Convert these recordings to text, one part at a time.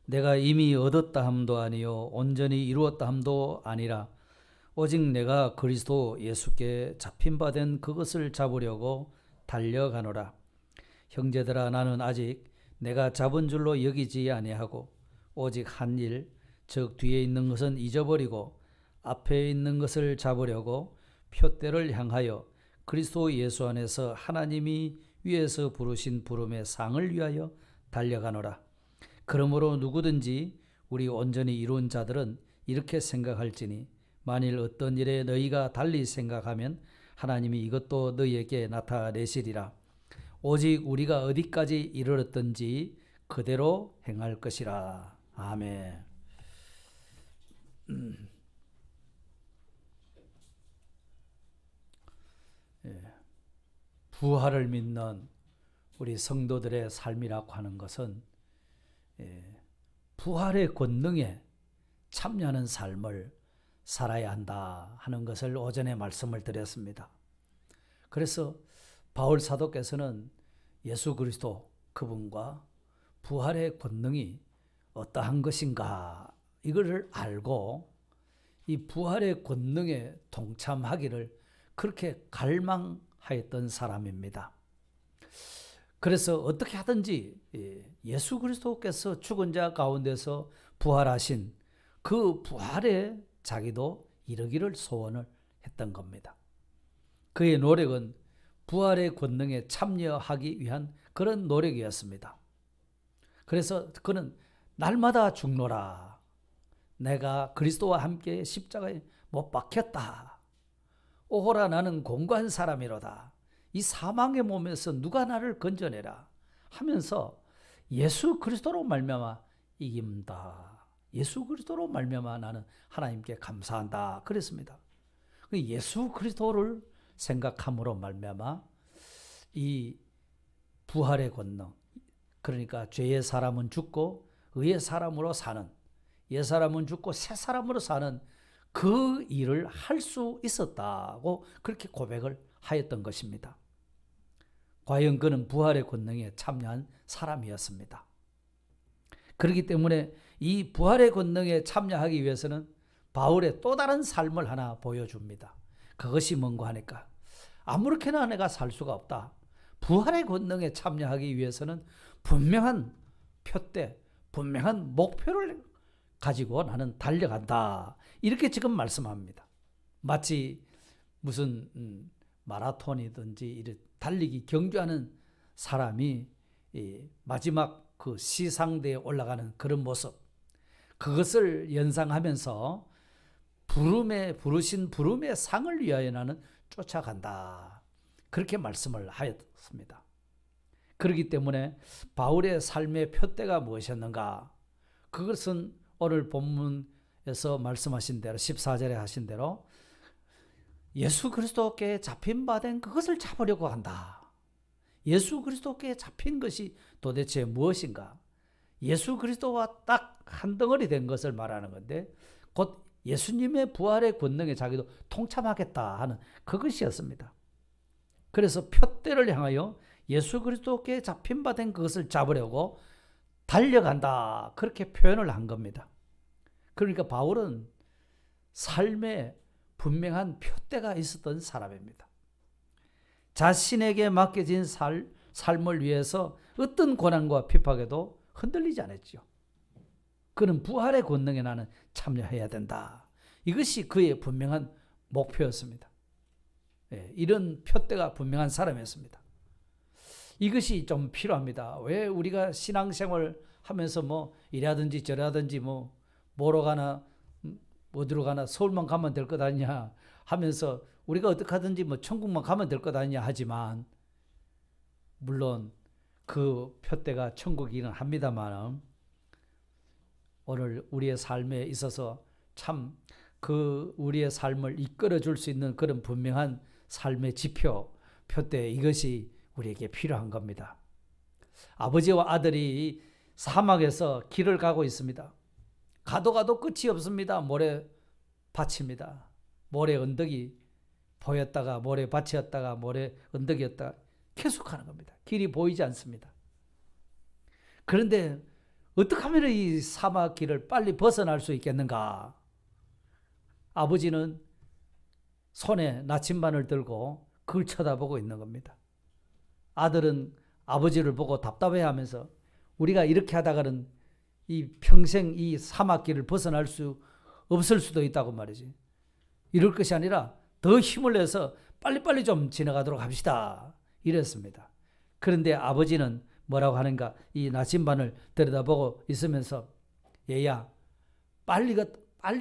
내가 이미 얻었다 함도 아니요 온전히 이루었다 함도 아니라 오직 내가 그리스도 예수께 잡힌 바 된 그것을 잡으려고 달려가노라. 형제들아, 나는 아직 내가 잡은 줄로 여기지 아니하고 오직 한 일, 즉 뒤에 있는 것은 잊어버리고 앞에 있는 것을 잡으려고 표대를 향하여 그리스도 예수 안에서 하나님이 위에서 부르신 부름의 상을 위하여 달려가노라. 그러므로 누구든지 우리 온전히 이룬 자들은 이렇게 생각할지니 만일 어떤 일에 너희가 달리 생각하면 하나님이 이것도 너희에게 나타내시리라. 오직 우리가 어디까지 이르렀든지 그대로 행할 것이라. 아멘. 부활을 믿는 우리 성도들의 삶이라고 하는 것은 부활의 권능에 참여하는 삶을 살아야 한다 하는 것을 오전에 말씀을 드렸습니다. 그래서 바울 사도께서는 예수 그리스도 그분과 부활의 권능이 어떠한 것인가 이거를 알고 이 부활의 권능에 동참하기를 그렇게 갈망하였던 사람입니다. 그래서 어떻게 하든지 예수 그리스도께서 죽은 자 가운데서 부활하신 그 부활에 자기도 이르기를 소원을 했던 겁니다. 그의 노력은 부활의 권능에 참여하기 위한 그런 노력이었습니다. 그래서 그는 날마다 죽노라. 내가 그리스도와 함께 십자가에 못 박혔다. 오호라 나는 공고한 사람이로다. 이 사망의 몸에서 누가 나를 건져내라 하면서 예수 그리스도로 말미암아 이깁니다. 예수 그리스도로 말미암아 나는 하나님께 감사한다 그랬습니다. 예수 그리스도를 생각함으로 말미암아 이 부활의 권능, 그러니까 죄의 사람은 죽고 의의 사람으로 사는, 옛 사람은 죽고 새 사람으로 사는 그 일을 할 수 있었다고 그렇게 고백을 하였던 것입니다. 과연 그는 부활의 권능에 참여한 사람이었습니다. 그렇기 때문에 이 부활의 권능에 참여하기 위해서는 바울의 또 다른 삶을 하나 보여줍니다. 그것이 뭔가 하니까 아무렇게나 내가 살 수가 없다. 부활의 권능에 참여하기 위해서는 분명한 표대, 분명한 목표를 가지고 나는 달려간다. 이렇게 지금 말씀합니다. 마치 무슨 마라톤이든지 달리기 경주하는 사람이 마지막 그 시상대에 올라가는 그런 모습, 그것을 연상하면서 부르신 부름의 상을 위하여 나는 쫓아간다. 그렇게 말씀을 하였습니다. 그렇기 때문에 바울의 삶의 표대가 무엇이었는가? 그것은 오늘 본문에서 말씀하신 대로 14절에 하신 대로 예수 그리스도께 잡힌 바 된 그것을 잡으려고 한다. 예수 그리스도께 잡힌 것이 도대체 무엇인가? 예수 그리스도와 딱 한 덩어리 된 것을 말하는 건데 곧 예수님의 부활의 권능에 자기도 통참하겠다 하는 그것이었습니다. 그래서 표대를 향하여 예수 그리스도께 잡힌 바 된 그것을 잡으려고 달려간다. 그렇게 표현을 한 겁니다. 그러니까 바울은 삶에 분명한 표대가 있었던 사람입니다. 자신에게 맡겨진 삶을 위해서 어떤 고난과 핍박에도 흔들리지 않았죠. 그는 부활의 권능에 나는 참여해야 된다. 이것이 그의 분명한 목표였습니다. 이런 표대가 분명한 사람이었습니다. 이것이 좀 필요합니다. 왜 우리가 신앙생활 하면서 뭐 이라든지 저라든지 뭐 뭐로 가나 어디로 가나 서울만 가면 될 것 아니냐 하면서 우리가 어떻게 하든지 뭐 천국만 가면 될 것 아니냐 하지만 물론 그 표대가 천국이긴 합니다만 오늘 우리의 삶에 있어서 참 그 우리의 삶을 이끌어 줄 수 있는 그런 분명한 삶의 지표, 표대 이것이 우리에게 필요한 겁니다. 아버지와 아들이 사막에서 길을 가고 있습니다. 가도 끝이 없습니다. 모래밭입니다. 모래 언덕이 보였다가 모래밭이었다가 모래 언덕이었다가 계속하는 겁니다. 길이 보이지 않습니다. 그런데 어떻게 하면 이 사막길을 빨리 벗어날 수 있겠는가? 아버지는 손에 나침반을 들고 그걸 쳐다보고 있는 겁니다. 아들은 아버지를 보고 답답해하면서 우리가 이렇게 하다가는 이 평생 이 사막길을 벗어날 수 없을 수도 있다고 말이지. 이럴 것이 아니라 더 힘을 내서 빨리빨리 좀 지나가도록 합시다. 이랬습니다. 그런데 아버지는 뭐라고 하는가? 이 나침반을 들여다보고 있으면서 얘야, 빨리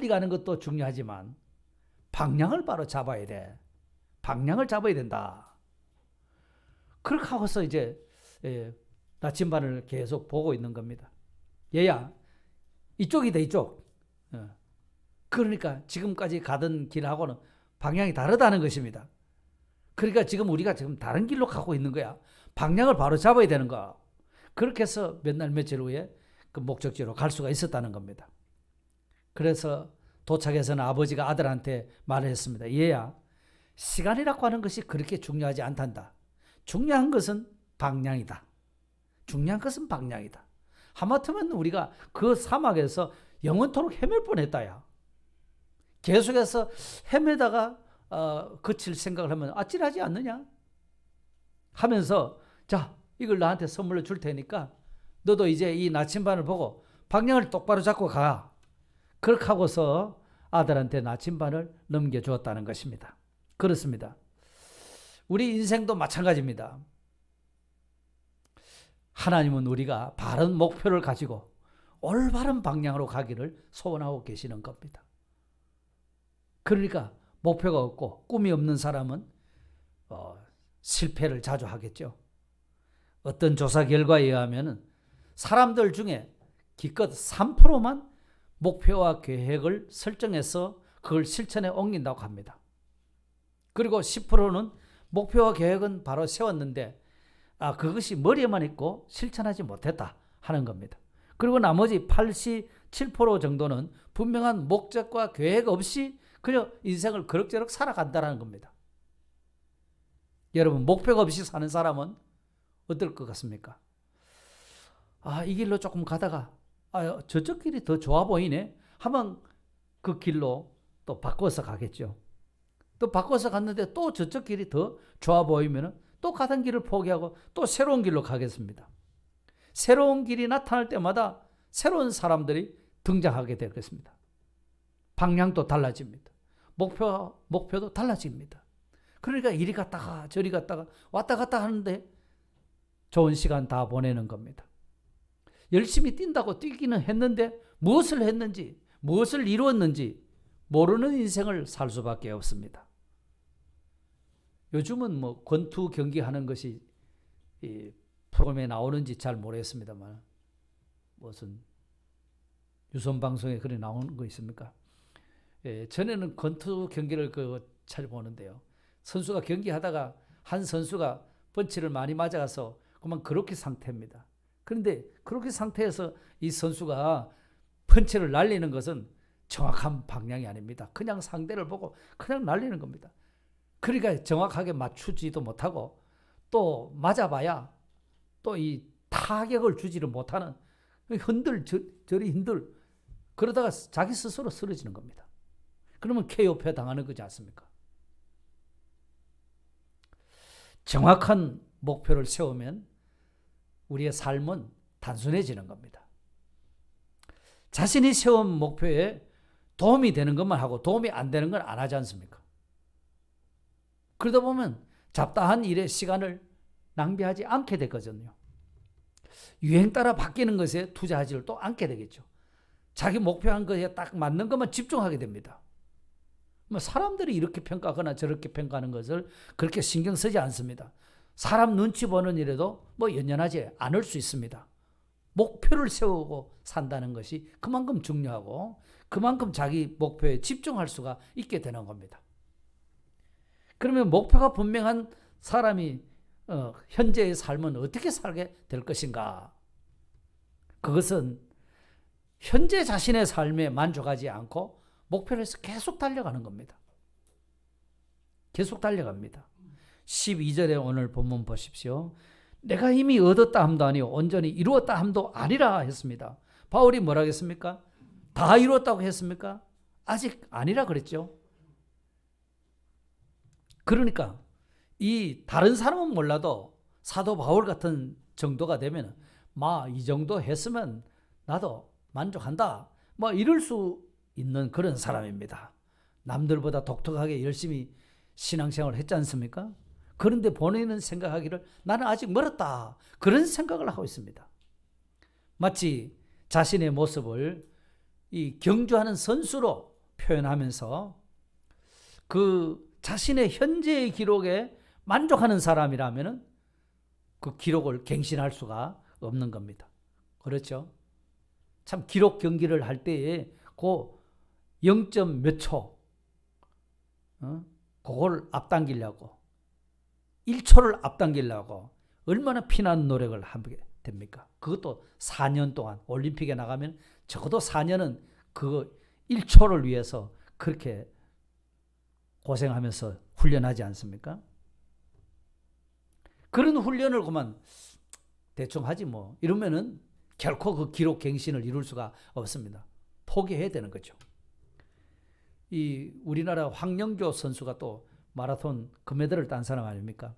가는 것도 중요하지만 방향을 바로 잡아야 돼. 방향을 잡아야 된다. 그렇게 하고서 이제 나침반을 계속 보고 있는 겁니다. 얘야, 이쪽이다, 이쪽. 그러니까 지금까지 가던 길하고는 방향이 다르다는 것입니다. 그러니까 지금 우리가 지금 다른 길로 가고 있는 거야. 방향을 바로 잡아야 되는 거야. 그렇게 해서 몇 날 며칠 후에 그 목적지로 갈 수가 있었다는 겁니다. 그래서 도착해서는 아버지가 아들한테 말을 했습니다. 얘야, 시간이라고 하는 것이 그렇게 중요하지 않단다. 중요한 것은 방향이다. 중요한 것은 방향이다. 하마터면 우리가 그 사막에서 영원토록 헤맬 뻔했다야. 계속해서 헤매다가 그칠 생각을 하면 아찔하지 않느냐? 하면서 자, 이걸 나한테 선물로 줄 테니까 너도 이제 이 나침반을 보고 방향을 똑바로 잡고 가. 그렇게 하고서 아들한테 나침반을 넘겨주었다는 것입니다. 그렇습니다. 우리 인생도 마찬가지입니다. 하나님은 우리가 바른 목표를 가지고 올바른 방향으로 가기를 소원하고 계시는 겁니다. 그러니까 목표가 없고 꿈이 없는 사람은 실패를 자주 하겠죠. 어떤 조사 결과에 의하면 사람들 중에 기껏 3%만 목표와 계획을 설정해서 그걸 실천에 옮긴다고 합니다. 그리고 10%는 목표와 계획은 바로 세웠는데 그것이 머리에만 있고 실천하지 못했다 하는 겁니다. 그리고 나머지 87% 정도는 분명한 목적과 계획 없이 그냥 인생을 그럭저럭 살아간다는 겁니다. 여러분, 목표가 없이 사는 사람은 어떨 것 같습니까? 이 길로 조금 가다가 저쪽 길이 더 좋아 보이네 하면 그 길로 또 바꿔서 가겠죠. 또 바꿔서 갔는데 또 저쪽 길이 더 좋아 보이면 또 가던 길을 포기하고 또 새로운 길로 가겠습니다. 새로운 길이 나타날 때마다 새로운 사람들이 등장하게 되겠습니다. 방향도 달라집니다. 목표도 달라집니다. 그러니까 이리 갔다가 저리 갔다가 왔다 갔다 하는데 좋은 시간 다 보내는 겁니다. 열심히 뛴다고 뛰기는 했는데 무엇을 했는지, 무엇을 이루었는지 모르는 인생을 살 수밖에 없습니다. 요즘은 권투 경기하는 것이 이 프로그램에 나오는지 잘 모르겠습니다만 무슨 유선 방송에 그래 나오는 거 있습니까? 전에는 권투 경기를 잘 보는데요. 선수가 경기하다가 한 선수가 펀치를 많이 맞아가서 그만 그렇게 상태입니다. 그런데 그렇게 상태에서 이 선수가 펀치를 날리는 것은 정확한 방향이 아닙니다. 그냥 상대를 보고 그냥 날리는 겁니다. 그러니까 정확하게 맞추지도 못하고 또 맞아봐야 또 이 타격을 주지를 못하는 저리 흔들 그러다가 자기 스스로 쓰러지는 겁니다. 그러면 KO패 당하는 거지 않습니까? 정확한 목표를 세우면 우리의 삶은 단순해지는 겁니다. 자신이 세운 목표에 도움이 되는 것만 하고 도움이 안 되는 건 안 하지 않습니까? 그러다 보면 잡다한 일에 시간을 낭비하지 않게 되거든요. 유행 따라 바뀌는 것에 투자하지를 또 않게 되겠죠. 자기 목표한 것에 딱 맞는 것만 집중하게 됩니다. 사람들이 이렇게 평가하거나 저렇게 평가하는 것을 그렇게 신경 쓰지 않습니다. 사람 눈치 보는 일에도 연연하지 않을 수 있습니다. 목표를 세우고 산다는 것이 그만큼 중요하고 그만큼 자기 목표에 집중할 수가 있게 되는 겁니다. 그러면 목표가 분명한 사람이 현재의 삶은 어떻게 살게 될 것인가? 그것은 현재 자신의 삶에 만족하지 않고 목표를 해서 계속 달려가는 겁니다. 계속 달려갑니다. 12절에 오늘 본문 보십시오. 내가 이미 얻었다 함도 아니요 온전히 이루었다 함도 아니라 했습니다. 바울이 뭐라 했습니까? 다 이뤘다고 했습니까? 아직 아니라 그랬죠. 그러니까 이 다른 사람은 몰라도 사도 바울 같은 정도가 되면 이 정도 했으면 나도 만족한다. 이럴 수 있는 그런 사람입니다. 남들보다 독특하게 열심히 신앙생활을 했지 않습니까? 그런데 본인은 생각하기를 나는 아직 멀었다. 그런 생각을 하고 있습니다. 마치 자신의 모습을 이 경주하는 선수로 표현하면서 그 자신의 현재의 기록에 만족하는 사람이라면 그 기록을 갱신할 수가 없는 겁니다. 그렇죠? 참 기록 경기를 할 때에 그 0점 몇 초, 그걸 앞당기려고 1초를 앞당기려고 얼마나 피나는 노력을 하게 됩니까? 그것도 4년 동안 올림픽에 나가면 적어도 4년은 그 1초를 위해서 그렇게 고생하면서 훈련하지 않습니까? 그런 훈련을 그만 대충 하지 이러면은 결코 그 기록 갱신을 이룰 수가 없습니다. 포기해야 되는 거죠. 이 우리나라 황영조 선수가 또 마라톤 금메달을 딴 사람 아닙니까?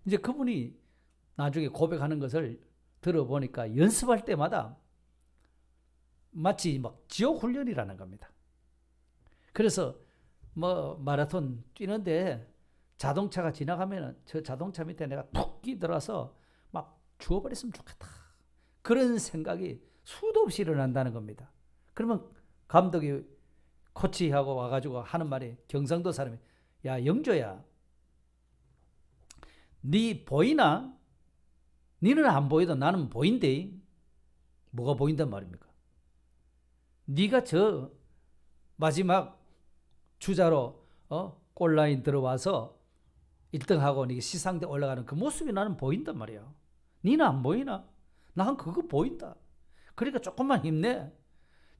이제 그분이 나중에 고백하는 것을 들어보니까 연습할 때마다 마치 지옥 훈련이라는 겁니다. 그래서 마라톤 뛰는데 자동차가 지나가면 저 자동차 밑에 내가 툭 끼들어서 죽어버렸으면 좋겠다. 그런 생각이 수도 없이 일어난다는 겁니다. 그러면 감독이 코치하고 와가지고 하는 말이 경상도 사람이 야 영조야 네 보이나? 니는 안 보이도 나는 보인대. 뭐가 보인단 말입니까? 네가 저 마지막 주자로 골라인 들어와서 1등하고 이게 시상대 올라가는 그 모습이 나는 보인단 말이야. 니는 안 보이나? 난 그거 보인다. 그러니까 조금만 힘내.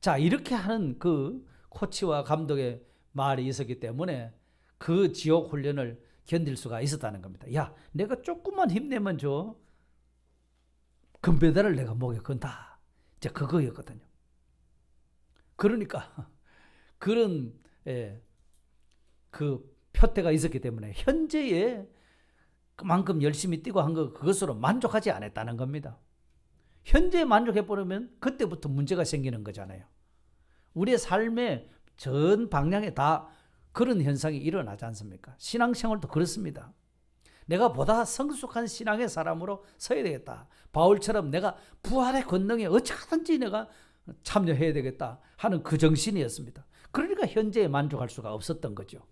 자, 이렇게 하는 그 코치와 감독의 말이 있었기 때문에 그 지옥 훈련을 견딜 수가 있었다는 겁니다. 야, 내가 조금만 힘내면 금메달을 내가 목에 건다. 이제 그거였거든요. 그러니까 그런 그 표태가 있었기 때문에 현재에 그만큼 열심히 뛰고 한 거 그것으로 만족하지 않았다는 겁니다. 현재에 만족해버리면 그때부터 문제가 생기는 거잖아요. 우리의 삶의 전 방향에 다 그런 현상이 일어나지 않습니까? 신앙생활도 그렇습니다. 내가 보다 성숙한 신앙의 사람으로 서야 되겠다. 바울처럼 내가 부활의 권능에 어찌하든지 내가 참여해야 되겠다 하는 그 정신이었습니다. 그러니까 현재에 만족할 수가 없었던 거죠.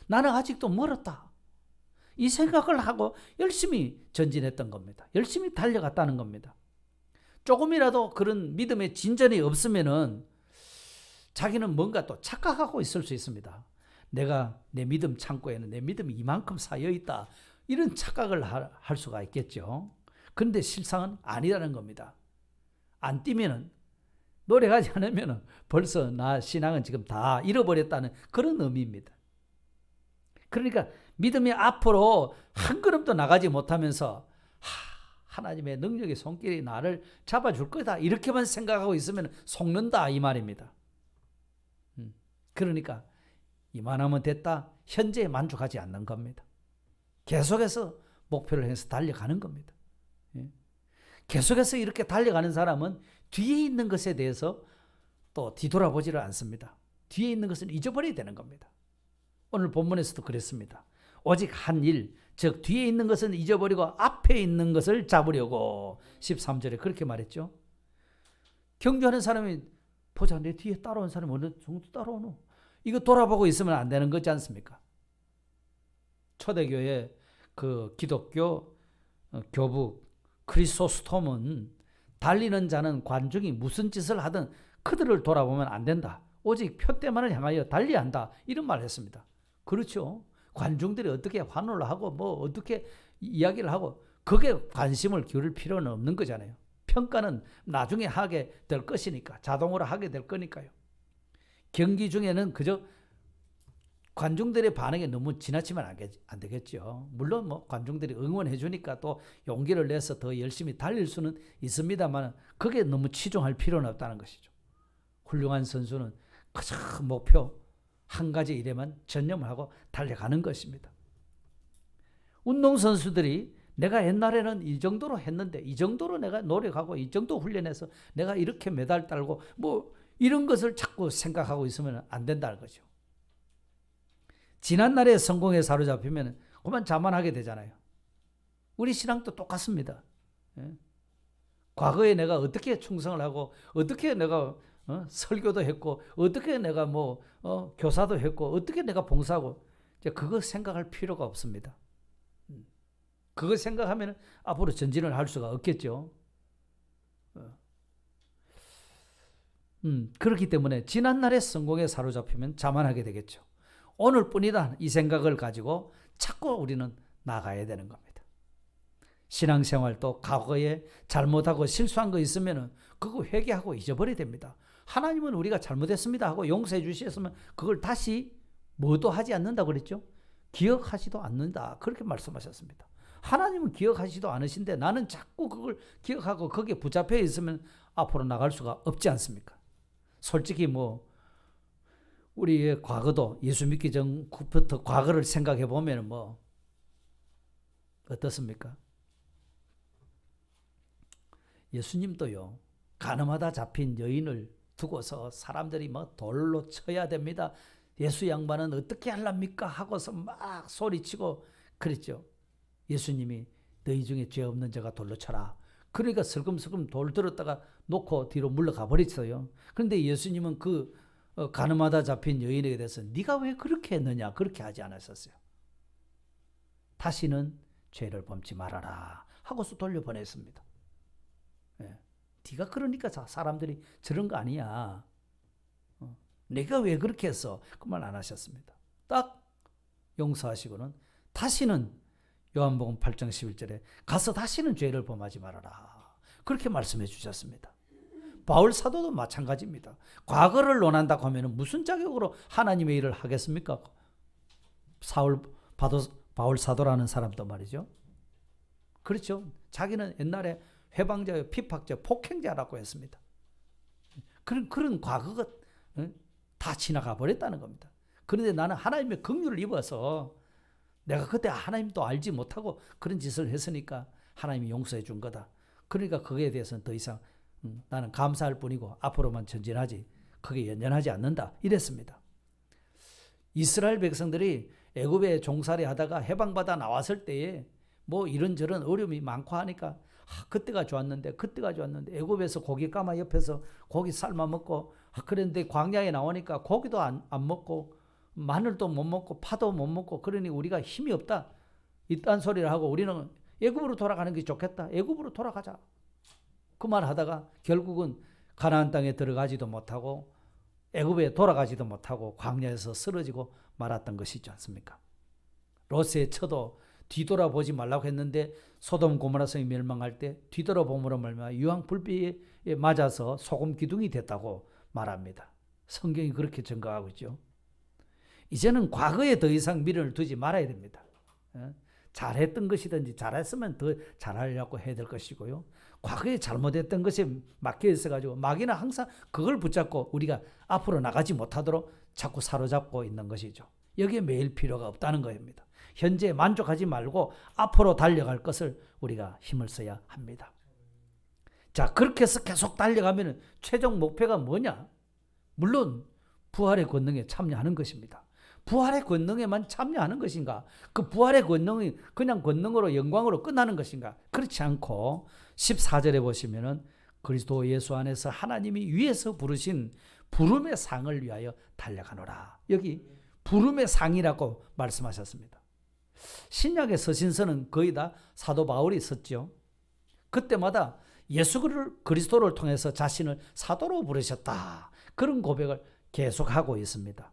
나는 아직도 멀었다. 이 생각을 하고 열심히 전진했던 겁니다. 열심히 달려갔다는 겁니다. 조금이라도 그런 믿음의 진전이 없으면은 자기는 뭔가 또 착각하고 있을 수 있습니다. 내가 내 믿음 창고에는 내 믿음이 이만큼 쌓여 있다. 이런 착각을 할 수가 있겠죠. 그런데 실상은 아니라는 겁니다. 안 뛰면은 노력하지 않으면 벌써 나 신앙은 지금 다 잃어버렸다는 그런 의미입니다. 그러니까 믿음이 앞으로 한 걸음도 나가지 못하면서 하나님의 능력의 손길이 나를 잡아줄 거다 이렇게만 생각하고 있으면 속는다 이 말입니다. 그러니까 이만하면 됐다. 현재에 만족하지 않는 겁니다. 계속해서 목표를 향해서 달려가는 겁니다. 계속해서 이렇게 달려가는 사람은 뒤에 있는 것에 대해서 또 뒤돌아보지를 않습니다. 뒤에 있는 것을 잊어버려야 되는 겁니다. 오늘 본문에서도 그랬습니다. 오직 한 일, 즉 뒤에 있는 것은 잊어버리고 앞에 있는 것을 잡으려고 13절에 그렇게 말했죠. 경주하는 사람이 보자 내 뒤에 따라온 사람이 어느 정도 따라오노? 이거 돌아보고 있으면 안 되는 거지 않습니까? 초대교회 그 기독교 교부 크리소스톰은 달리는 자는 관중이 무슨 짓을 하든 그들을 돌아보면 안 된다. 오직 표대만을 향하여 달리한다. 이런 말을 했습니다. 그렇죠. 관중들이 어떻게 환호를 하고 어떻게 이야기를 하고 그게 관심을 기울일 필요는 없는 거잖아요. 평가는 나중에 하게 될 것이니까 자동으로 하게 될 거니까요. 경기 중에는 그저 관중들의 반응에 너무 지나치면 안 되겠죠. 물론 뭐 관중들이 응원해 주니까 또 용기를 내서 더 열심히 달릴 수는 있습니다만 그게 너무 치중할 필요는 없다는 것이죠. 훌륭한 선수는 그저 목표 한 가지 일에만 전념을 하고 달려가는 것입니다. 운동선수들이 내가 옛날에는 이 정도로 했는데 이 정도로 내가 노력하고 이 정도 훈련해서 내가 이렇게 메달 따고 뭐 이런 것을 자꾸 생각하고 있으면 안 된다는 거죠. 지난날의 성공에 사로잡히면 그만 자만하게 되잖아요. 우리 신앙도 똑같습니다. 과거에 내가 어떻게 충성을 하고 어떻게 내가 설교도 했고 어떻게 내가 교사도 했고 어떻게 내가 봉사하고 이제 그거 생각할 필요가 없습니다. 그거 생각하면 앞으로 전진을 할 수가 없겠죠. 그렇기 때문에 지난날의 성공에 사로잡히면 자만하게 되겠죠. 오늘뿐이다 이 생각을 가지고 자꾸 우리는 나가야 되는 겁니다. 신앙생활도 과거에 잘못하고 실수한 거 있으면 그거 회개하고 잊어버려야 됩니다. 하나님은 우리가 잘못했습니다 하고 용서해 주셨으면 그걸 다시 뭐도 하지 않는다고 그랬죠. 기억하지도 않는다 그렇게 말씀하셨습니다. 하나님은 기억하지도 않으신데 나는 자꾸 그걸 기억하고 거기에 붙잡혀 있으면 앞으로 나갈 수가 없지 않습니까? 솔직히 우리의 과거도 예수 믿기 전부터 과거를 생각해 보면 어떻습니까? 예수님도요 가늠하다 잡힌 여인을 두고서 사람들이 돌로 쳐야 됩니다. 예수 양반은 어떻게 하랍니까? 하고서 막 소리치고 그랬죠. 예수님이 너희 중에 죄 없는 자가 돌로 쳐라. 그러니까 슬금슬금 돌 들었다가 놓고 뒤로 물러가 버렸어요. 그런데 예수님은 그 가늠하다 잡힌 여인에게 대해서 네가 왜 그렇게 했느냐 그렇게 하지 않았었어요. 다시는 죄를 범치 말아라 하고서 돌려보냈습니다. 네가 그러니까 사람들이 저런 거 아니야. 내가 왜 그렇게 했어? 그 말 안 하셨습니다. 딱 용서하시고는 다시는 요한복음 8장 11절에 가서 다시는 죄를 범하지 말아라. 그렇게 말씀해 주셨습니다. 바울 사도도 마찬가지입니다. 과거를 논한다고 하면 무슨 자격으로 하나님의 일을 하겠습니까? 바울 사도라는 사람도 말이죠. 그렇죠. 자기는 옛날에 회방자요, 피박자, 폭행자라고 했습니다. 그런 과거가 다 지나가 버렸다는 겁니다. 그런데 나는 하나님의 긍휼을 입어서 내가 그때 하나님도 알지 못하고 그런 짓을 했으니까 하나님이 용서해 준 거다. 그러니까 거기에 대해서는 더 이상 나는 감사할 뿐이고 앞으로만 전진하지 그게 연연하지 않는다 이랬습니다. 이스라엘 백성들이 애굽에 종살이 하다가 해방받아 나왔을 때에 이런저런 어려움이 많고 하니까 그때가 좋았는데 애굽에서 고기 까마 옆에서 고기 삶아 먹고 그런데 광야에 나오니까 고기도 안 먹고 마늘도 못 먹고 파도 못 먹고 그러니 우리가 힘이 없다 이딴 소리를 하고 우리는 애굽으로 돌아가는 게 좋겠다. 애굽으로 돌아가자. 그 말 하다가 결국은 가나안 땅에 들어가지도 못하고 애굽에 돌아가지도 못하고 광야에서 쓰러지고 말았던 것이지 않습니까? 롯의 처도 뒤돌아보지 말라고 했는데 소돔 고모라 성이 멸망할 때 뒤돌아봄으로 말미암아 유황 불비에 맞아서 소금 기둥이 됐다고 말합니다. 성경이 그렇게 증거하고 있죠. 이제는 과거에 더 이상 미련을 두지 말아야 됩니다. 잘했던 것이든지 잘했으면 더 잘하려고 해야 될 것이고요. 과거에 잘못했던 것에 막혀 있어가지고 마귀는 항상 그걸 붙잡고 우리가 앞으로 나가지 못하도록 자꾸 사로잡고 있는 것이죠. 여기에 매일 필요가 없다는 겁니다. 현재에 만족하지 말고 앞으로 달려갈 것을 우리가 힘을 써야 합니다. 자, 그렇게 해서 계속 달려가면 최종 목표가 뭐냐? 물론 부활의 권능에 참여하는 것입니다. 부활의 권능에만 참여하는 것인가? 그 부활의 권능이 그냥 권능으로 영광으로 끝나는 것인가? 그렇지 않고 14절에 보시면은 그리스도 예수 안에서 하나님이 위에서 부르신 부름의 상을 위하여 달려가노라. 여기 부름의 상이라고 말씀하셨습니다. 신약의 서신서는 거의 다 사도 바울이 썼죠. 그때마다 예수 그리스도를 통해서 자신을 사도로 부르셨다. 그런 고백을 계속하고 있습니다.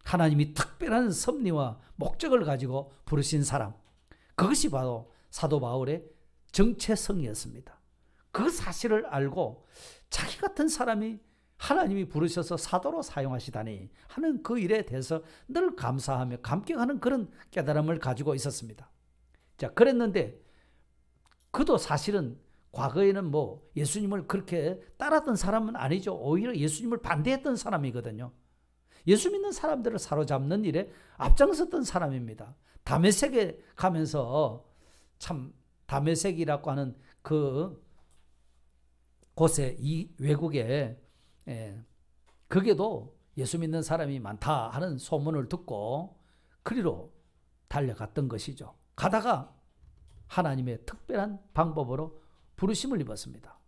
하나님이 특별한 섭리와 목적을 가지고 부르신 사람, 그것이 바로 사도 바울의 정체성이었습니다. 그 사실을 알고 자기 같은 사람이 하나님이 부르셔서 사도로 사용하시다니 하는 그 일에 대해서 늘 감사하며 감격하는 그런 깨달음을 가지고 있었습니다. 자, 그랬는데 그도 사실은 과거에는 뭐 예수님을 그렇게 따랐던 사람은 아니죠. 오히려 예수님을 반대했던 사람이거든요. 예수 믿는 사람들을 사로잡는 일에 앞장섰던 사람입니다. 다메섹에 가면서 참 다메섹이라고 하는 그 곳에 이 외국에 거기에도 예수 믿는 사람이 많다 하는 소문을 듣고 그리로 달려갔던 것이죠. 가다가 하나님의 특별한 방법으로 부르심을 입었습니다.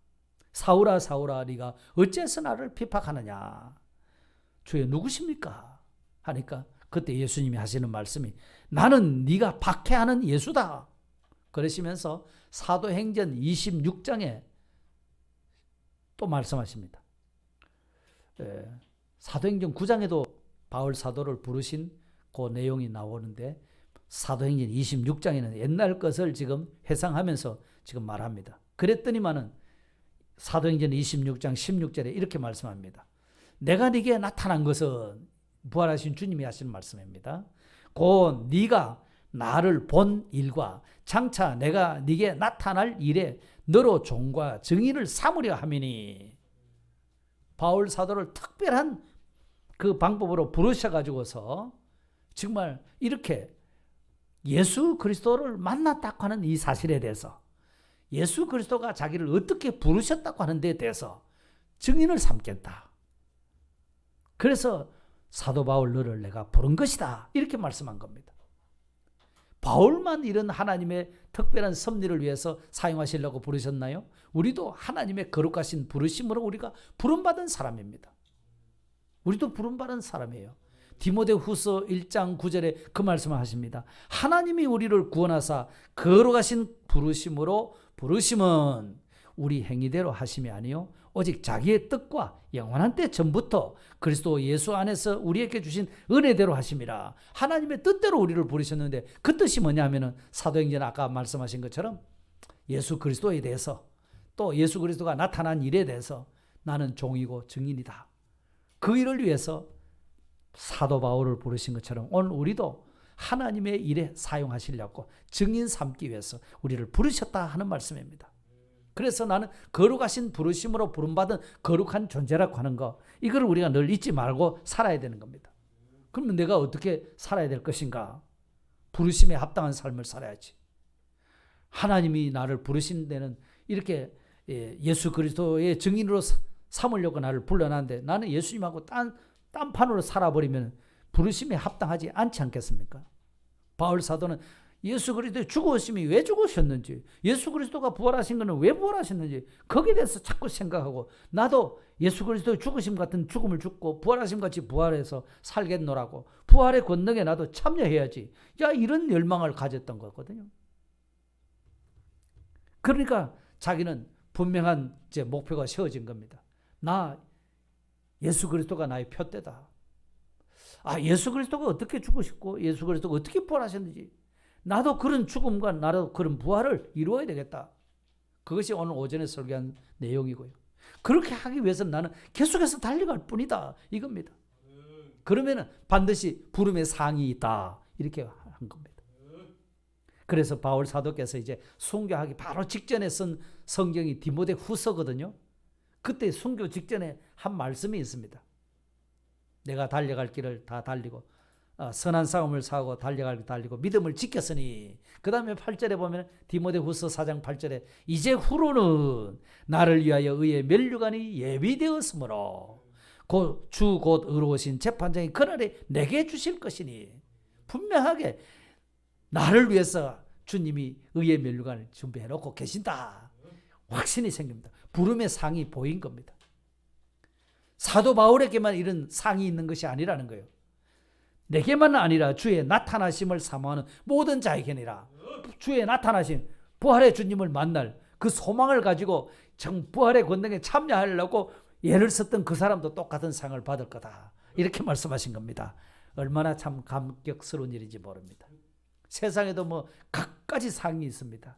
사울아 사울아 네가 어째서 나를 핍박하느냐. 주여 누구십니까? 하니까 그때 예수님이 하시는 말씀이 나는 네가 박해하는 예수다. 그러시면서 사도행전 26장에 또 말씀하십니다. 사도행전 9장에도 바울 사도를 부르신 그 내용이 나오는데 사도행전 26장에는 옛날 것을 지금 회상하면서 지금 말합니다. 그랬더니만은 사도행전 26장 16절에 이렇게 말씀합니다. 내가 네게 나타난 것은 부활하신 주님이 하시는 말씀입니다. 곧 네가 나를 본 일과 장차 내가 네게 나타날 일에 너로 종과 증인을 삼으려 함이니. 바울 사도를 특별한 그 방법으로 부르셔가지고서 정말 이렇게 예수 그리스도를 만났다고 하는 이 사실에 대해서 예수 그리스도가 자기를 어떻게 부르셨다고 하는 데 대해서 증인을 삼겠다. 그래서 사도 바울 너를 내가 부른 것이다. 이렇게 말씀한 겁니다. 바울만 이런 하나님의 특별한 섭리를 위해서 사용하시려고 부르셨나요? 우리도 하나님의 거룩하신 부르심으로 우리가 부름받은 사람입니다. 우리도 부름받은 사람이에요. 디모데후서 1장 9절에 그 말씀을 하십니다. 하나님이 우리를 구원하사 거룩하신 부르심으로 부르심은 우리 행위대로 하심이 아니요 오직 자기의 뜻과 영원한 때 전부터 그리스도 예수 안에서 우리에게 주신 은혜대로 하심이라. 하나님의 뜻대로 우리를 부르셨는데 그 뜻이 뭐냐면은 사도행전 아까 말씀하신 것처럼 예수 그리스도에 대해서 또 예수 그리스도가 나타난 일에 대해서 나는 종이고 증인이다. 그 일을 위해서 사도 바울을 부르신 것처럼 오늘 우리도 하나님의 일에 사용하시려고 증인 삼기 위해서 우리를 부르셨다 하는 말씀입니다. 그래서 나는 거룩하신 부르심으로 부름받은 거룩한 존재라고 하는 거, 이걸 우리가 늘 잊지 말고 살아야 되는 겁니다. 그러면 내가 어떻게 살아야 될 것인가? 부르심에 합당한 삶을 살아야지. 하나님이 나를 부르신 데는 이렇게 예수 그리스도의 증인으로 삼으려고 나를 불러놨는데 나는 예수님하고 딴판으로 살아버리면 부르심에 합당하지 않지 않겠습니까? 바울 사도는 예수 그리스도의 죽으심이 왜 죽으셨는지, 예수 그리스도가 부활하신 것은 왜 부활하셨는지 거기에 대해서 자꾸 생각하고 나도 예수 그리스도의 죽으심 같은 죽음을 죽고 부활하심 같이 부활해서 살겠노라고 부활의 권능에 나도 참여해야지. 야, 이런 열망을 가졌던 거거든요. 그러니까 자기는 분명한 이제 목표가 세워진 겁니다. 나 예수 그리스도가 나의 표대다. 아, 예수 그리스도가 어떻게 죽으셨고 예수 그리스도가 어떻게 부활하셨는지 나도 그런 죽음과 나도 그런 부활을 이루어야 되겠다. 그것이 오늘 오전에 설교한 내용이고요. 그렇게 하기 위해서는 나는 계속해서 달려갈 뿐이다. 이겁니다. 그러면 반드시 부름의 상이 있다. 이렇게 한 겁니다. 그래서 바울 사도께서 이제 순교하기 바로 직전에 쓴 성경이 디모데 후서거든요. 그때 순교 직전에 한 말씀이 있습니다. 내가 달려갈 길을 다 달리고 선한 싸움을 싸우고 달려갈 길 달리고 믿음을 지켰으니, 그 다음에 8절에 보면 디모데후서 4장 8절에 이제 후로는 나를 위하여 의의 면류관이 예비되었으므로 주 곧 의로우신 재판장이 그날에 내게 주실 것이니, 분명하게 나를 위해서 주님이 의의 면류관을 준비해 놓고 계신다. 확신이 생깁니다. 부름의 상이 보인 겁니다. 사도 바울에게만 이런 상이 있는 것이 아니라는 거예요. 내게만 아니라 주의 나타나심을 사모하는 모든 자에게니라. 주의 나타나심, 부활의 주님을 만날 그 소망을 가지고 정 부활의 권능에 참여하려고 예를 썼던 그 사람도 똑같은 상을 받을 거다. 이렇게 말씀하신 겁니다. 얼마나 참 감격스러운 일인지 모릅니다. 세상에도 뭐 각가지 상이 있습니다.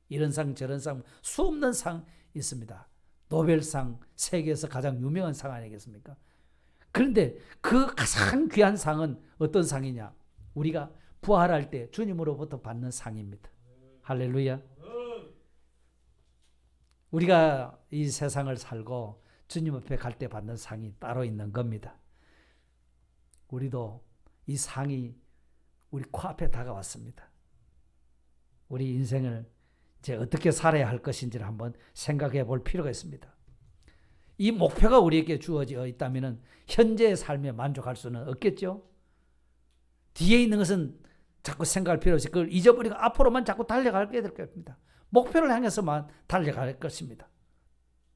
이런 상 저런 상 수없는 상 있습니다. 노벨상 세계에서 가장 유명한 상 아니겠습니까? 그런데 그 가장 귀한 상은 어떤 상이냐? 우리가 부활할 때 주님으로부터 받는 상입니다. 할렐루야. 우리가 이 세상을 살고 주님 앞에 갈 때 받는 상이 따로 있는 겁니다. 우리도 이 상이 우리 코앞에 다가왔습니다. 우리 인생을 이제 어떻게 살아야 할 것인지를 한번 생각해 볼 필요가 있습니다. 이 목표가 우리에게 주어져 있다면 현재의 삶에 만족할 수는 없겠죠. 뒤에 있는 것은 자꾸 생각할 필요 없이 그걸 잊어버리고 앞으로만 자꾸 달려가게 될 겁니다. 목표를 향해서만 달려갈 것입니다.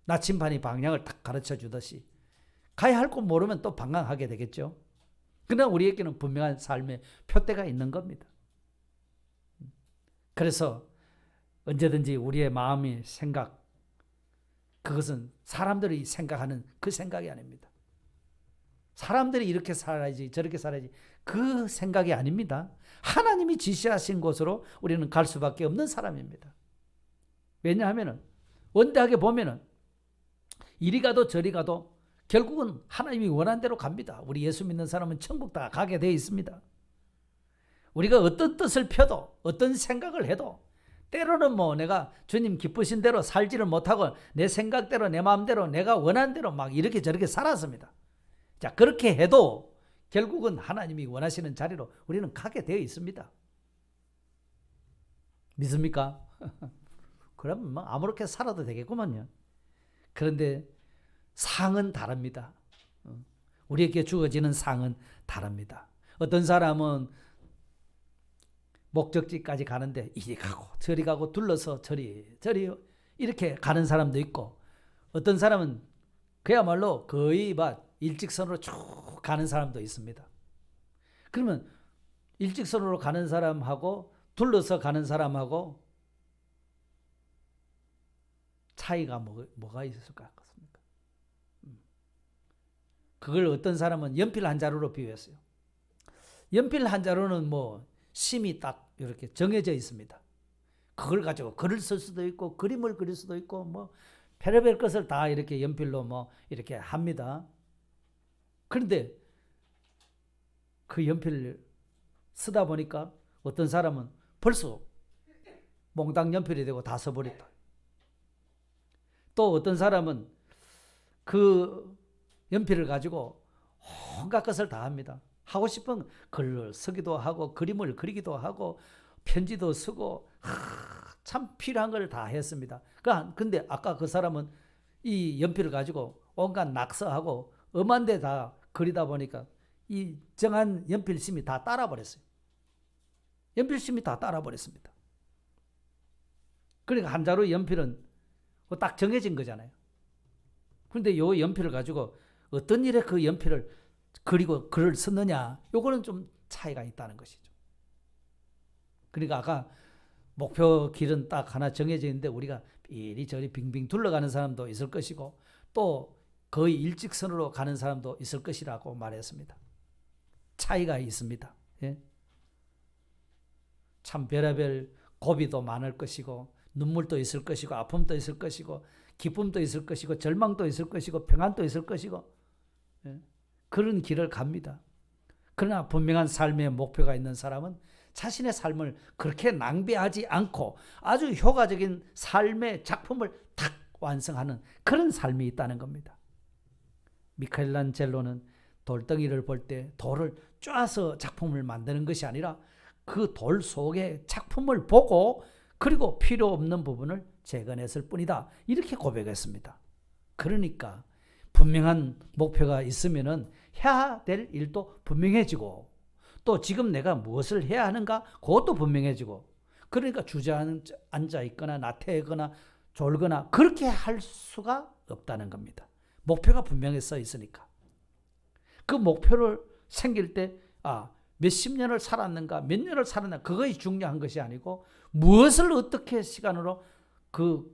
나침반이 방향을 딱 가르쳐 주듯이 가야 할 곳 모르면 또 방황하게 되겠죠. 그러나 우리에게는 분명한 삶의 표대가 있는 겁니다. 그래서 언제든지 우리의 마음이 생각, 그것은 사람들이 생각하는 그 생각이 아닙니다. 사람들이 이렇게 살아야지 저렇게 살아야지 그 생각이 아닙니다. 하나님이 지시하신 곳으로 우리는 갈 수밖에 없는 사람입니다. 왜냐하면 원대하게 보면 이리 가도 저리 가도 결국은 하나님이 원하는 대로 갑니다. 우리 예수 믿는 사람은 천국 다 가게 되어 있습니다. 우리가 어떤 뜻을 펴도 어떤 생각을 해도 때로는 내가 주님 기쁘신 대로 살지를 못하고 내 생각대로 내 마음대로 내가 원하는 대로 막 이렇게 저렇게 살았습니다. 자, 그렇게 해도 결국은 하나님이 원하시는 자리로 우리는 가게 되어 있습니다. 믿습니까? 그러면 아무렇게 살아도 되겠구만요. 그런데 상은 다릅니다. 우리에게 주어지는 상은 다릅니다. 어떤 사람은 목적지까지 가는데 이리 가고 저리 가고 둘러서 저리 이렇게 가는 사람도 있고 어떤 사람은 그야말로 거의 일직선으로 쭉 가는 사람도 있습니다. 그러면 일직선으로 가는 사람하고 둘러서 가는 사람하고 차이가 뭐가 있을 것 같습니까? 그걸 어떤 사람은 연필 한 자루로 비유했어요. 연필 한 자루는 심이 딱 이렇게 정해져 있습니다. 그걸 가지고 글을 쓸 수도 있고 그림을 그릴 수도 있고 별의별 것을 다 이렇게 연필로 이렇게 합니다. 그런데 그 연필을 쓰다 보니까 어떤 사람은 벌써 몽땅 연필이 되고 다 써버렸다. 또 어떤 사람은 그 연필을 가지고 온갖 것을 다 합니다. 하고 싶은 글을 쓰기도 하고 그림을 그리기도 하고 편지도 쓰고 참 필요한 걸 다 했습니다. 근데 아까 그 사람은 이 연필을 가지고 온갖 낙서하고 엄한 데 다 그리다 보니까 이 정한 연필심이 다 따라버렸어요. 연필심이 다 따라버렸습니다. 그러니까 한 자루 연필은 딱 정해진 거잖아요. 그런데 이 연필을 가지고 어떤 일에 그 연필을 그리고 글을 썼느냐, 요거는 좀 차이가 있다는 것이죠. 그러니까 아까 목표 길은 딱 하나 정해져 있는데 우리가 이리저리 빙빙 둘러가는 사람도 있을 것이고 또 거의 일직선으로 가는 사람도 있을 것이라고 말했습니다. 차이가 있습니다. 예? 참 별의별 고비도 많을 것이고 눈물도 있을 것이고 아픔도 있을 것이고 기쁨도 있을 것이고 절망도 있을 것이고 평안도 있을 것이고 예? 그런 길을 갑니다. 그러나 분명한 삶의 목표가 있는 사람은 자신의 삶을 그렇게 낭비하지 않고 아주 효과적인 삶의 작품을 탁 완성하는 그런 삶이 있다는 겁니다. 미켈란젤로는 돌덩이를 볼 때 돌을 쪼아서 작품을 만드는 것이 아니라 그 돌 속에 작품을 보고 그리고 필요 없는 부분을 제거했을 뿐이다. 이렇게 고백했습니다. 그러니까 분명한 목표가 있으면은 해야 될 일도 분명해지고 또 지금 내가 무엇을 해야 하는가 그것도 분명해지고 그러니까 주저앉아 있거나 나태하거나 졸거나 그렇게 할 수가 없다는 겁니다. 목표가 분명히 써 있으니까. 그 목표를 생길 때 몇십 년을 살았는가 몇 년을 살았는가 그것이 중요한 것이 아니고 무엇을 어떻게 시간으로 그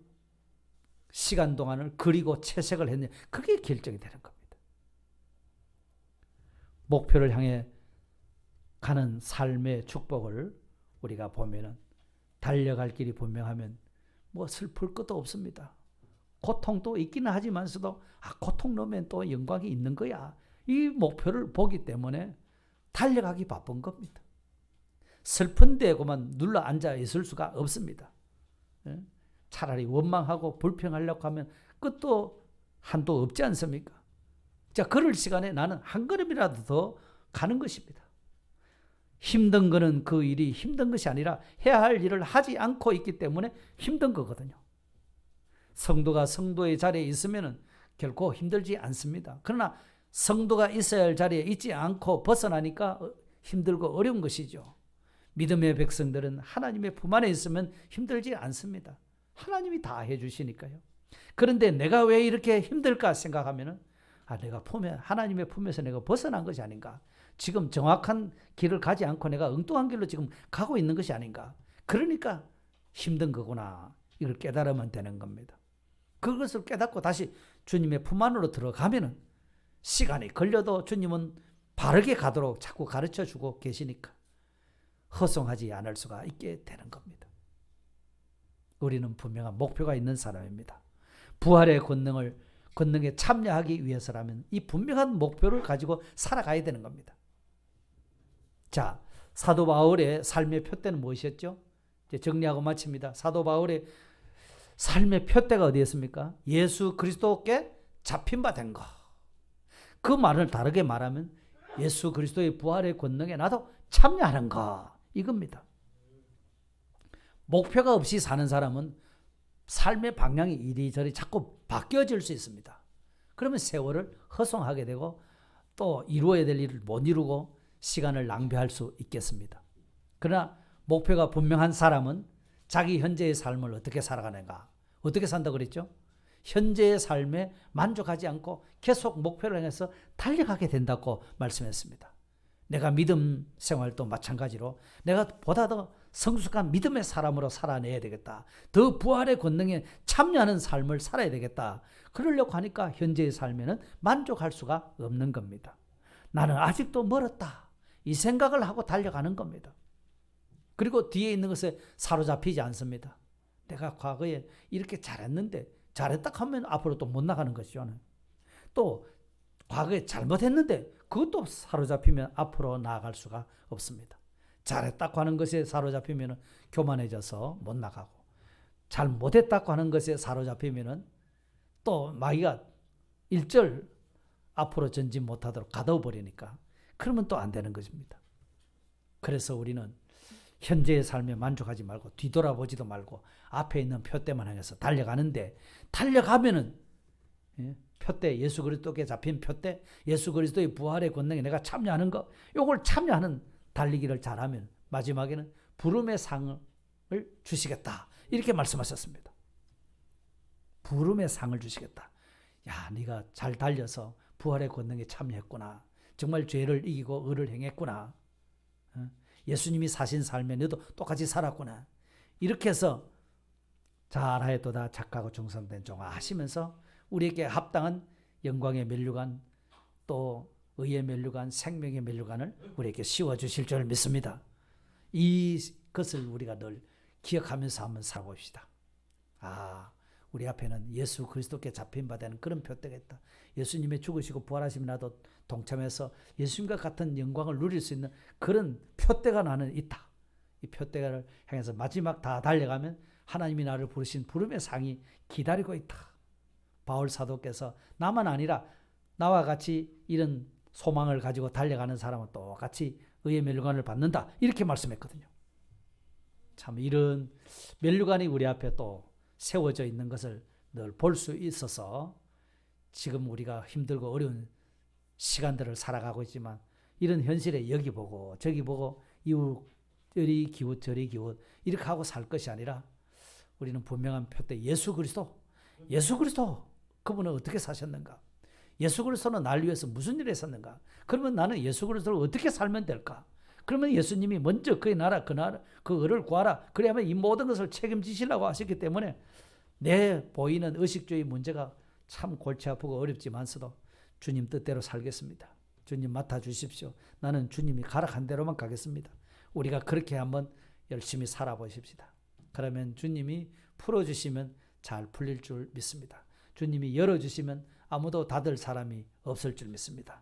시간 동안을 그리고 채색을 했냐 그게 결정이 되는 겁니다. 목표를 향해 가는 삶의 축복을 우리가 보면은 달려갈 길이 분명하면 슬플 것도 없습니다. 고통도 있기는 하지만서도 고통 넣으면 또 영광이 있는 거야. 이 목표를 보기 때문에 달려가기 바쁜 겁니다. 슬픈 데에만 눌러 앉아 있을 수가 없습니다. 차라리 원망하고 불평하려고 하면 끝도 한도 없지 않습니까? 자, 그럴 시간에 나는 한 걸음이라도 더 가는 것입니다. 힘든 거는 그 일이 힘든 것이 아니라 해야 할 일을 하지 않고 있기 때문에 힘든 거거든요. 성도가 성도의 자리에 있으면 결코 힘들지 않습니다. 그러나 성도가 있어야 할 자리에 있지 않고 벗어나니까 힘들고 어려운 것이죠. 믿음의 백성들은 하나님의 품 안에 있으면 힘들지 않습니다. 하나님이 다 해주시니까요. 그런데 내가 왜 이렇게 힘들까 생각하면 내가 하나님의 품에서 내가 벗어난 것이 아닌가. 지금 정확한 길을 가지 않고 내가 엉뚱한 길로 지금 가고 있는 것이 아닌가. 그러니까 힘든 거구나. 이걸 깨달으면 되는 겁니다. 그것을 깨닫고 다시 주님의 품 안으로 들어가면은 시간이 걸려도 주님은 바르게 가도록 자꾸 가르쳐 주고 계시니까 허송하지 않을 수가 있게 되는 겁니다. 우리는 분명한 목표가 있는 사람입니다. 부활의 권능에 참여하기 위해서라면 이 분명한 목표를 가지고 살아가야 되는 겁니다. 자, 사도 바울의 삶의 표대는 무엇이었죠? 이제 정리하고 마칩니다. 사도 바울의 삶의 표대가 어디였습니까? 예수 그리스도께 잡힌 바 된 거. 그 말을 다르게 말하면 예수 그리스도의 부활의 권능에 나도 참여하는 거. 이겁니다. 목표가 없이 사는 사람은 삶의 방향이 이리저리 자꾸 바뀌어질 수 있습니다. 그러면 세월을 허송하게 되고 또 이루어야 될 일을 못 이루고 시간을 낭비할 수 있겠습니다. 그러나 목표가 분명한 사람은 자기 현재의 삶을 어떻게 살아가는가? 어떻게 산다고 그랬죠? 현재의 삶에 만족하지 않고 계속 목표를 향해서 달려가게 된다고 말씀했습니다. 내가 믿음 생활도 마찬가지로 내가 보다 더 성숙한 믿음의 사람으로 살아내야 되겠다. 더 부활의 권능에 참여하는 삶을 살아야 되겠다. 그러려고 하니까 현재의 삶에는 만족할 수가 없는 겁니다. 나는 아직도 멀었다. 이 생각을 하고 달려가는 겁니다. 그리고 뒤에 있는 것에 사로잡히지 않습니다. 내가 과거에 이렇게 잘했는데 잘했다 하면 앞으로 또 못 나가는 것이죠. 또 과거에 잘못했는데 그것도 사로잡히면 앞으로 나아갈 수가 없습니다. 잘했다고 하는 것에 사로잡히면 교만해져서 못 나가고 잘못했다고 하는 것에 사로잡히면 또 마귀가 일절 앞으로 전진 못하도록 가둬버리니까 그러면 또 안 되는 것입니다. 그래서 우리는 현재의 삶에 만족하지 말고 뒤돌아보지도 말고 앞에 있는 표대만 향해서 달려가는데 달려가면은 표대, 예수 그리스도께 잡힌 표대, 예수 그리스도의 부활의 권능에 내가 참여하는 거, 요걸 참여하는 달리기를 잘하면 마지막에는 부름의 상을 주시겠다. 이렇게 말씀하셨습니다. 부름의 상을 주시겠다. 야, 네가 잘 달려서 부활의 권능에 참여했구나. 정말 죄를 이기고 의를 행했구나. 예수님이 사신 삶에 너도 똑같이 살았구나. 이렇게 해서 잘하였도다 착하고 충성된 종아 하시면서 우리에게 합당한 영광의 면류관 또 의의 면류관 생명의 면류관을 우리에게 씌워주실 줄 믿습니다. 이것을 우리가 늘 기억하면서 한번 살아봅시다. 우리 앞에는 예수 그리스도께 잡힌 바 되는 그런 표대가 있다. 예수님의 죽으시고 부활하심이 나도 동참해서 예수님과 같은 영광을 누릴 수 있는 그런 표대가 나는 있다. 이 표대를 향해서 마지막 다 달려가면 하나님이 나를 부르신 부름의 상이 기다리고 있다. 바울 사도께서 나만 아니라 나와 같이 이런 소망을 가지고 달려가는 사람은 똑같이 의의 면류관을 받는다. 이렇게 말씀했거든요. 참 이런 면류관이 우리 앞에 또 세워져 있는 것을 늘 볼 수 있어서 지금 우리가 힘들고 어려운 시간들을 살아가고 있지만 이런 현실에 여기 보고 저기 보고 이리 기웃 저리 기웃 이렇게 하고 살 것이 아니라 우리는 분명한 표대 예수 그리스도 그분은 어떻게 사셨는가? 예수 그리스도는 나를 위해서 무슨 일을 했었는가? 그러면 나는 예수 그리스도를 어떻게 살면 될까? 그러면 예수님이 먼저 그의 나라 그 의를 구하라. 그래야만 이 모든 것을 책임지시려고 하셨기 때문에 내 보이는 의식주의 문제가 참 골치 아프고 어렵지만서도 주님 뜻대로 살겠습니다. 주님 맡아주십시오. 나는 주님이 가락한 대로만 가겠습니다. 우리가 그렇게 한번 열심히 살아보십시다. 그러면 주님이 풀어주시면 잘 풀릴 줄 믿습니다. 주님이 열어주시면 아무도 닫을 사람이 없을 줄 믿습니다.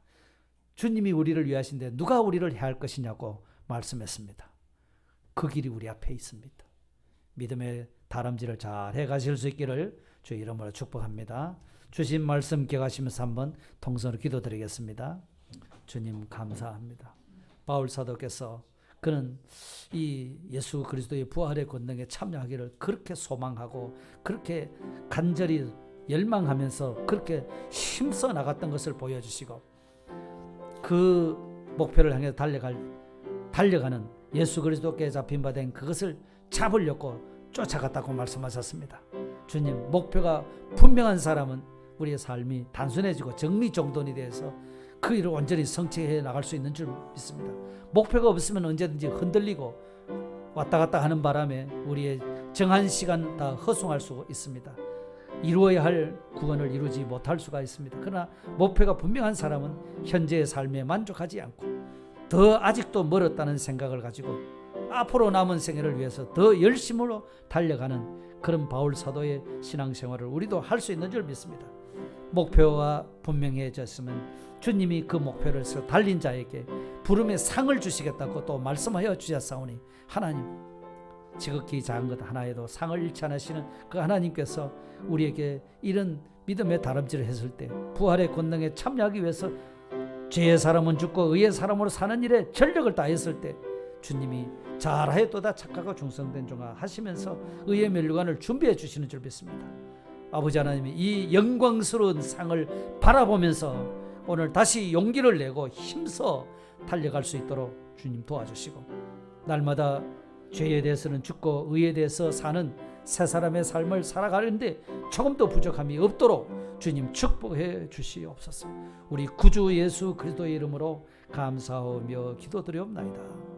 주님이 우리를 위하신데 누가 우리를 해할 것이냐고 말씀했습니다. 그 길이 우리 앞에 있습니다. 믿음의 다람쥐를 잘 해가실 수 있기를 주 이름으로 축복합니다. 주신 말씀 기억하시면서 한번 통성으로 기도드리겠습니다. 주님 감사합니다. 바울 사도께서 그는 이 예수 그리스도의 부활의 권능에 참여하기를 그렇게 소망하고 그렇게 간절히 열망하면서 그렇게 힘써 나갔던 것을 보여주시고 그 목표를 향해 달려가는 예수 그리스도께 잡힌 바 된 그것을 잡으려고 쫓아갔다고 말씀하셨습니다. 주님, 목표가 분명한 사람은 우리의 삶이 단순해지고 정리정돈이 돼서 그 일을 온전히 성취해 나갈 수 있는 줄 믿습니다. 목표가 없으면 언제든지 흔들리고 왔다 갔다 하는 바람에 우리의 정한 시간 다 허송할 수 있습니다. 이루어야 할 구원을 이루지 못할 수가 있습니다. 그러나 목표가 분명한 사람은 현재의 삶에 만족하지 않고 더 아직도 멀었다는 생각을 가지고 앞으로 남은 생애를 위해서 더 열심으로 달려가는 그런 바울 사도의 신앙생활을 우리도 할 수 있는 줄 믿습니다. 목표가 분명해졌으면 주님이 그 목표를 해서 달린 자에게 부름의 상을 주시겠다고 또 말씀하여 주셨사오니 하나님, 지극히 작은 것 하나에도 상을 잃지 않으시는 그 하나님께서 우리에게 이런 믿음의 다람쥐를 했을 때 부활의 권능에 참여하기 위해서 죄의 사람은 죽고 의의 사람으로 사는 일에 전력을 다했을 때 주님이 잘하였도다 착하고 충성된 종아 하시면서 의의 면류관을 준비해 주시는 줄 믿습니다. 아버지 하나님이 이 영광스러운 상을 바라보면서 오늘 다시 용기를 내고 힘써 달려갈 수 있도록 주님 도와주시고 날마다 죄에 대해서는 죽고 의에 대해서 사는 새 사람의 삶을 살아가는데 조금도 부족함이 없도록 주님 축복해 주시옵소서. 우리 구주 예수 그리스도의 이름으로 감사하며 기도드리옵나이다.